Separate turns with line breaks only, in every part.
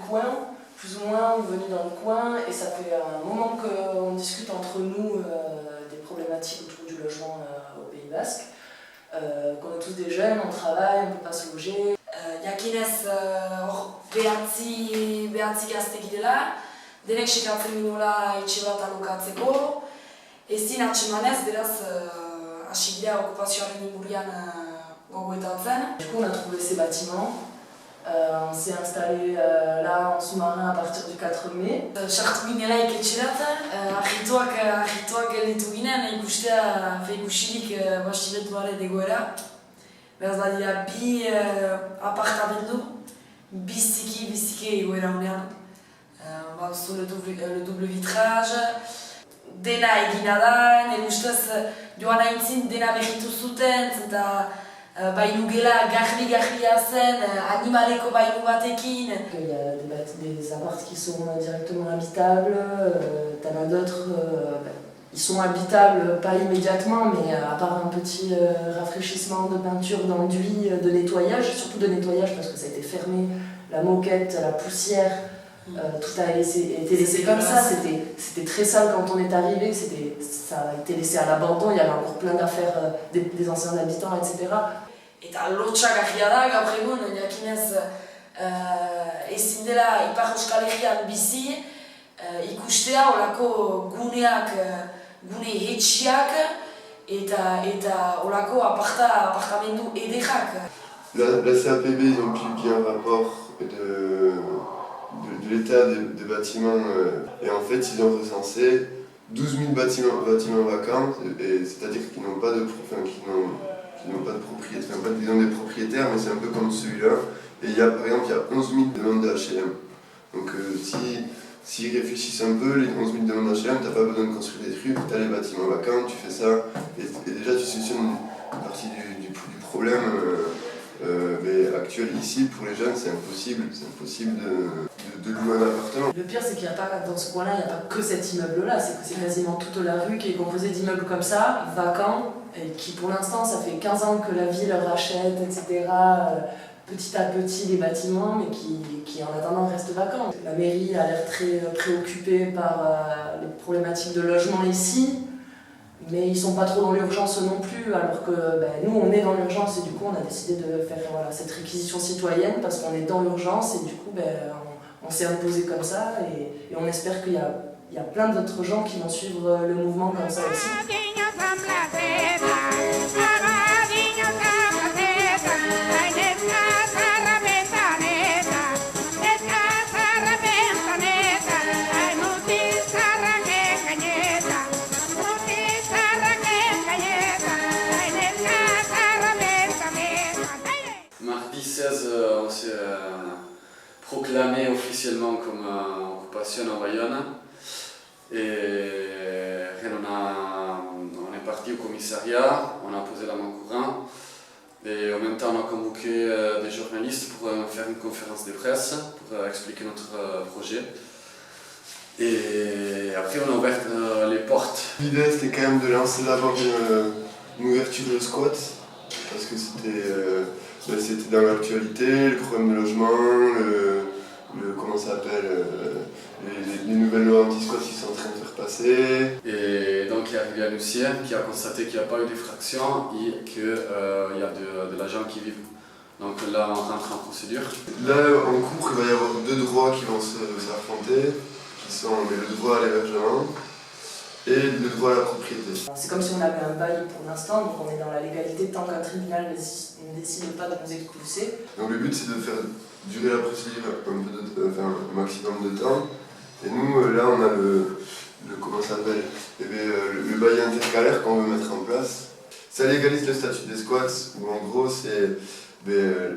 coin, plus ou moins, ou venus dans le coin, et ça fait un moment qu'on discute entre nous des problématiques autour du logement au Pays Basque. Qu'on est tous des jeunes, on travaille, on ne peut pas se loger.
Jakinez hor behatzi gazte girela, denek sekatzen ginula etxe bat alokatzeko, ezin atsemanez, beraz hasi gira okupazioaren inguruan gogoetatzen.
Du coup, on a trouvé ces bâtiments. On s'est installé là en sous-marin à partir du 4 mai.
Sartu ginela iketxerat, ahituak gelditu ginen, ikusirik bastimentuaren egoera. Beraz badira bi apartamendu, biziki egoera honean. Baduzu le double vitrage, dena egina da, nire ustez joan aintzin dena berritu zuten, eta bainu gela garbi-garbia zen, animaleko bainu batekin.
Il y a des apparts qui sont directement habitables, t'en as d'autres, ils sont habitables pas immédiatement, mais à part un petit rafraîchissement de peinture, d'enduit, de nettoyage, surtout de nettoyage parce que ça a été fermé, la moquette, la poussière, tout a été laissé comme ça, c'était très sale quand on est arrivé, ça a été laissé à l'abandon, il y avait encore plein d'affaires des anciens habitants, etc.
Eta lotsagarria da, gaur egun, jakinez ezin dela Ipar Euskal Herrian bizi, ikustea olako guneak, gune etxiak eta olako apartamendu ederrak.
La CAPB, ils ont publié un rapport de l'état des bâtiments et en fait ils ont recensé 12 000 bâtiments vacants, c'est-à-dire qu'ils n'ont pas de propriétaires, enfin, ils ont des propriétaires, mais c'est un peu comme celui-là. Et par exemple, il y a 11 000 demandes de HLM. Donc s'ils réfléchissent un peu, les 11 000 demandes de HLM, tu n'as pas besoin de construire des trucs, tu as les bâtiments vacants, tu fais ça, et déjà tu solutionnes une partie du problème actuel ici. Pour les jeunes, c'est impossible de louer un appartement.
Le pire, c'est qu'il n'y a pas, dans ce coin-là, il n'y a pas que cet immeuble-là, c'est quasiment toute la rue qui est composée d'immeubles comme ça, vacants, et qui pour l'instant, ça fait 15 ans que la ville rachète, etc., petit à petit les bâtiments, mais qui en attendant restent vacants. La mairie a l'air très préoccupée par les problématiques de logement ici, mais ils ne sont pas trop dans l'urgence non plus, alors que nous on est dans l'urgence et du coup on a décidé de faire cette réquisition citoyenne parce qu'on est dans l'urgence et du coup on s'est imposé comme ça et on espère qu'il y a plein d'autres gens qui vont suivre le mouvement comme ça aussi.
Mardi 16, on s'est proclamé officiellement comme occupation en Bayonne. Et on est parti au commissariat, on a posé la main courant. Et en même temps, on a convoqué des journalistes pour faire une conférence de presse, pour expliquer notre projet. Et après, on a ouvert les portes.
L'idée, c'était quand même de lancer d'abord une ouverture de squat, parce que c'était dans l'actualité, le problème de logement, comment ça s'appelle, les nouvelles lois anti-squat qui sont en train de faire passer.
Et donc il est arrivé à Lucien qui a constaté qu'il n'y a pas eu d'effraction et qu'il y a de l'argent qui vivent. Donc là, on rentre en procédure.
Là, en cours, il va y avoir deux droits qui vont s'affronter, qui sont le droit à l'hébergement et le droit à la propriété.
C'est comme si on avait un bail pour l'instant, donc on est dans la légalité tant qu'un tribunal ne décide pas de nous expulser.
Donc le but, c'est de faire durer la procédure un maximum de temps. Et nous, là, on a comment ça s'appelle, le bail intercalaire qu'on veut mettre en place. Ça légalise le statut des squats, où en gros, c'est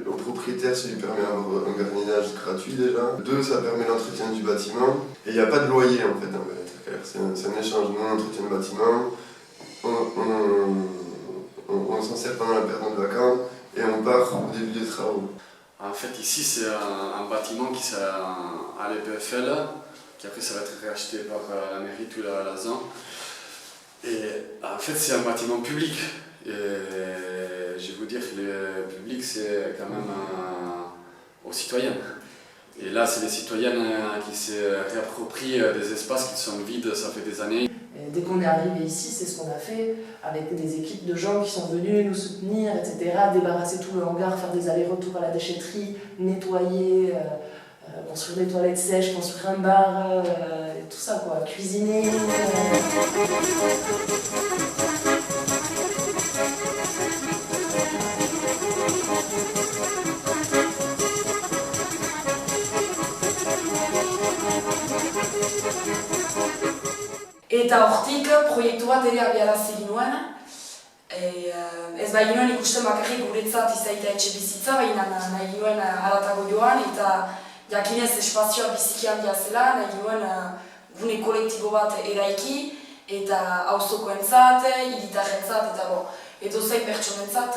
au propriétaire, ça lui permet d'avoir un gardiennage gratuit déjà. Deux, ça permet l'entretien du bâtiment. Et il n'y a pas de loyer en fait dans le bail intercalaire, c'est un échange. Nous, on entretient le bâtiment, on s'en sert pendant la période de vacances et on part au début des travaux.
En fait, ici, c'est un bâtiment qui est à l'EPFL, qui après ça va être racheté par la mairie tous les ans. Et en fait, c'est un bâtiment public. Et je vais vous dire que le public, c'est quand même aux citoyens. Et là, c'est les citoyennes qui se réapproprient des espaces qui sont vides, ça fait des années.
Et dès qu'on est arrivé ici, c'est ce qu'on a fait avec des équipes de gens qui sont venus nous soutenir, etc. Débarrasser tout le hangar, faire des allers-retours à la déchetterie, nettoyer, construire des toilettes sèches, construire un bar, et tout ça quoi, cuisiner.
Eta hortik proiektu bat ere abiarazi ginuen. Ez bai ginoen ikusten bakarrik guretzat izaita etxe bizitza, baina nahi ginoen haratago joan eta jakinez espazioa biziki handia zela, nahi ginoen gune kolektibo bat eraiki eta auzokoentzat, hiritarrentzat eta edozein pertsonentzat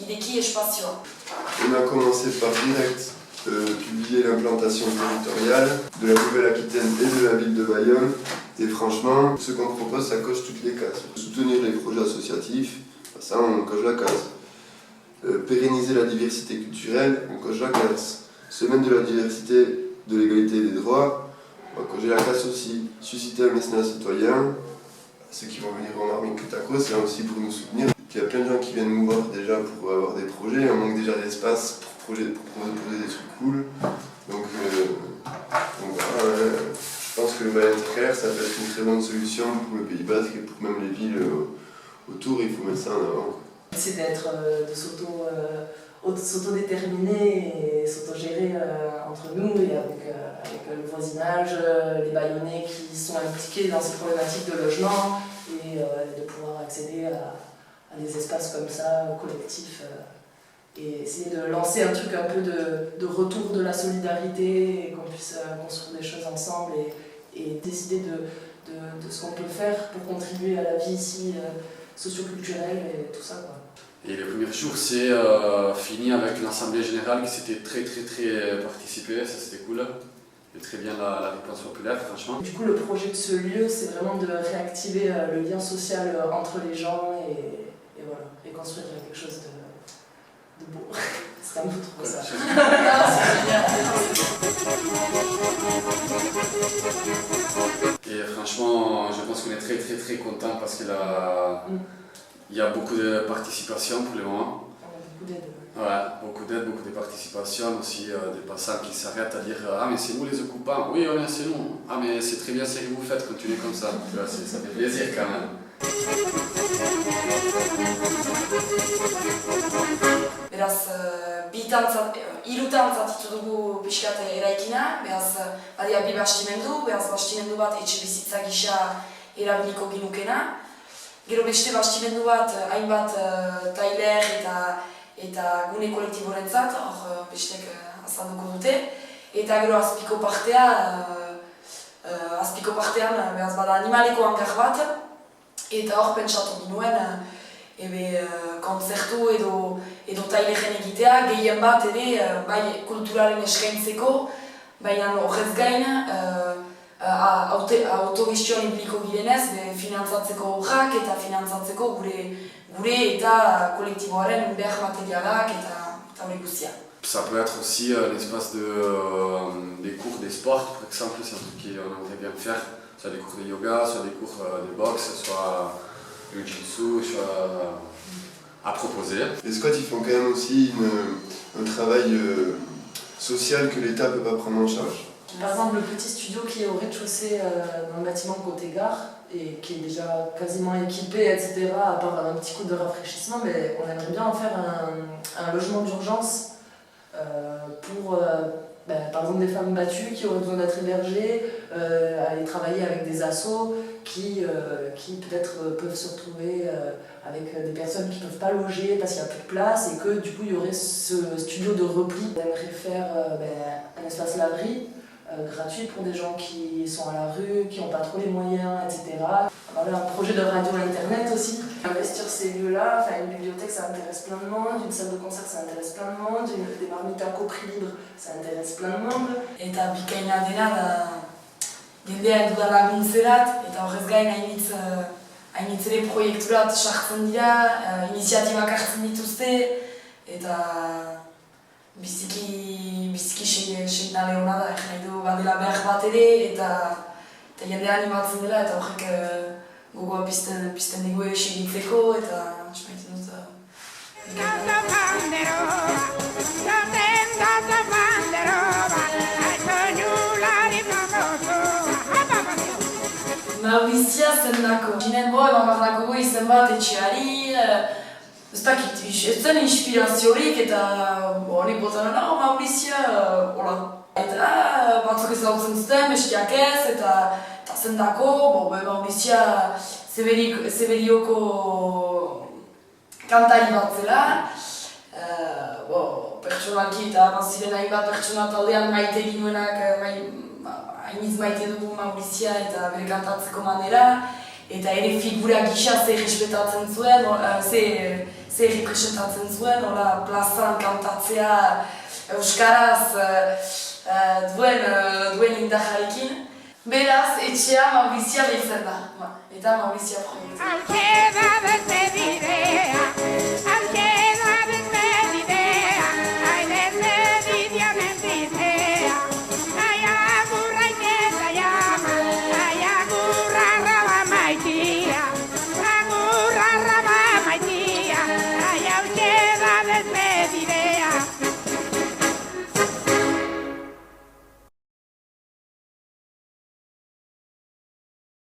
ideki espazioa.
On a commencé par direct publier l'implantation territoriale de la Nouvelle-Aquitaine et de la ville de Bayonne. Et franchement, ce qu'on propose, ça coche toutes les cases. Soutenir les projets associatifs, ça on coche la case. Pérenniser la diversité culturelle, on coche la case. Semaine de la diversité, de l'égalité et des droits, on va cocher la case aussi. Susciter un mécénat citoyen, ceux qui vont venir en Armée-Cutaco, c'est aussi pour nous soutenir. Il y a plein de gens qui viennent nous voir déjà pour avoir des projets, on manque déjà d'espace pour proposer des trucs cool. Donc voilà, je pense que le bail intercalaire, ça peut être une très bonne solution pour le Pays Basque et pour même les villes autour, il faut mettre ça en avant.
C'est de s'autodéterminer et s'autogérer entre nous et avec le voisinage, les Bayonnais qui sont impliqués dans ces problématiques de logement et de pouvoir accéder à des espaces comme ça, collectifs. Et essayer de lancer un truc un peu de retour de la solidarité et qu'on puisse construire des choses ensemble et décider de ce qu'on peut faire pour contribuer à la vie ici socioculturelle et tout ça quoi.
Et le premier jour, c'est fini avec une assemblée générale qui s'était très participée, ça c'était cool. Et très bien la réponse populaire, franchement.
Du coup, le projet de ce lieu, c'est vraiment de réactiver le lien social entre les gens et voilà, et construire quelque chose de beau. C'est un peu trop ça.
Et franchement, je pense qu'on est très content parce qu'il y a beaucoup de participation pour le moment.
Beaucoup d'aide.
Ouais, beaucoup d'aide, beaucoup de participation, aussi des passants qui s'arrêtent à dire ah mais c'est nous les occupants, oui c'est nous, ah mais c'est très bien ce que vous faites, continuez comme ça, tu vois, ça fait plaisir quand même.
Beraz, hirutantzat ditu dugu pixkat eraikina, beraz, badia bi bastimendu, beraz bastimendu bat etxe bizitza gisa erabiliko ginukena. Gero beste bastimendu bat, hainbat tailer eta gune kolektiborentzat, hor bestek azalduko dute. Eta gero azpiko partean, beraz bada animaleko hangar bat, eta hor pentsatu ginuen, kontzertu edo taileren egitea, gehien bat ere, bai kulturaren eskaintzeko, baina horrez gain, autogestioan ibiliko girenez, finantzatzeko horrak eta finantzatzeko gure eta kolektiboaren behar materialak eta hori guztia.
Ça peut être aussi un espace des cours de sport, par exemple, c'est un truc qu'on aimerait bien faire, soit des cours de yoga, soit des cours de boxe, soit le jiu-jitsu, soit à proposer.
Les squats, ils font quand même aussi un travail social que l'État ne peut pas prendre en charge.
Par exemple, le petit studio qui est au rez-de-chaussée dans le bâtiment côté gare et qui est déjà quasiment équipé, etc., à part un petit coup de rafraîchissement, mais on aimerait bien en faire un logement d'urgence pour, par exemple, des femmes battues qui auraient besoin d'être hébergées, aller travailler avec des assos qui peut-être peuvent se retrouver avec des personnes qui ne peuvent pas loger parce qu'il n'y a plus de place et que du coup il y aurait ce studio de repli. On aimerait faire un espace laverie gratuit pour des gens qui sont à la rue, qui n'ont pas trop les moyens, etc. Voilà, un projet de radio internet aussi. Investir ces lieux-là, une bibliothèque ça intéresse plein de monde, une salle de concert ça intéresse plein de monde, des marmitas au prix libre ça intéresse plein de monde.
Eta bikaina dena da jendea heldu da laguntzerat, eta horrez gain hainitz ere proiekturat sartzen dira, iniziatibak hartzen dituzte, eta biziki segnale hona da, egin nahi du badela behar bat ere, eta jendea animatzen dela, eta horrek gogoa pizten dugu segitzeko, eta maite dut... Maurizia zendako. Ginen eman behar dago izen bat etxeari, ez dakit, ez zen inspiraziorik eta honik botan Maurizia, hola. Eta batzuk ezagutzen zuten, bestiak ez, eta zendako, Maurizia Zeberioko kantari bat zela. Pertsonalki eta ziren hainbat pertsona taldean maite ginuenak, hainiz maite dugu Maurizia eta bere kantatzeko manera, eta ere figura gisa zer respetatzen zuen, zer representatzen zuen, plazan kantatzea euskaraz duen indarrarekin. Beraz, etxea Maurizia behitzen da, eta Maurizia proiektu.